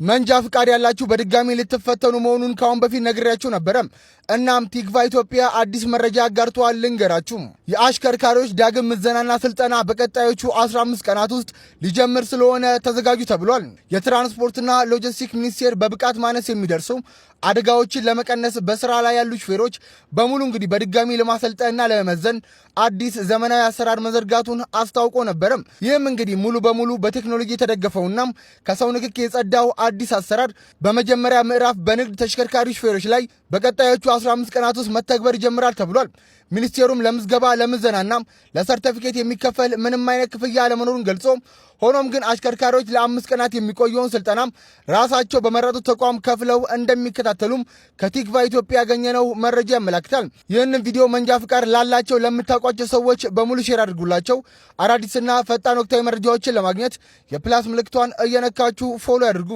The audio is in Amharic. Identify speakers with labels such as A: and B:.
A: መንጃ ፍቃድ ያላችሁ በድጋሚ ልትፈተኑ መሆኑን ካሁን በፊት ነግሬያችሁ ነበረ። እናም ቲግቫ ኢትዮጵያ አዲስ መረጃ አጋርቷል፣ ልንገራችሁ። የአሽከርካሪዎች ዳግም ምዘናና ስልጠና በቀጣዮቹ 15 ቀናት ውስጥ ሊጀምር ስለሆነ ተዘጋጁ ተብሏል። የትራንስፖርትና ሎጂስቲክስ ሚኒስቴር በብቃት ማነስ የሚደርሱ አደጋዎችን ለመቀነስ በስራ ላይ ያሉ ሹፌሮች በሙሉ እንግዲህ በድጋሚ ለማሰልጠንና ለመመዘን አዲስ ዘመናዊ አሰራር መዘርጋቱን አስታውቆ ነበረ። ይህም እንግዲህ ሙሉ በሙሉ በቴክኖሎጂ የተደገፈውና ከሰው ንክኪ የጸዳው አዲስ አሰራር በመጀመሪያ ምዕራፍ በንግድ ተሽከርካሪ ሹፌሮች ላይ በቀጣዮቹ 15 ቀናት ውስጥ መተግበር ይጀምራል ተብሏል። ሚኒስቴሩም ለምዝገባ ለምዘናና ለሰርቲፊኬት የሚከፈል ምንም አይነት ክፍያ አለመኖሩን ገልጾ ሆኖም ግን አሽከርካሪዎች ለ5 ቀናት የሚቆየውን ስልጠና ራሳቸው በመረጡት ተቋም ከፍለው እንደሚከታተሉም ከቲግቫ ኢትዮጵያ ያገኘነው መረጃ ያመለክታል። ይህንን ቪዲዮ መንጃ ፍቃድ ላላቸው ለምታውቋቸው ሰዎች በሙሉ ሼር አድርጉላቸው። አዳዲስና ፈጣን ወቅታዊ መረጃዎችን ለማግኘት የፕላስ ምልክቷን እየነካችሁ ፎሎ ያድርጉ።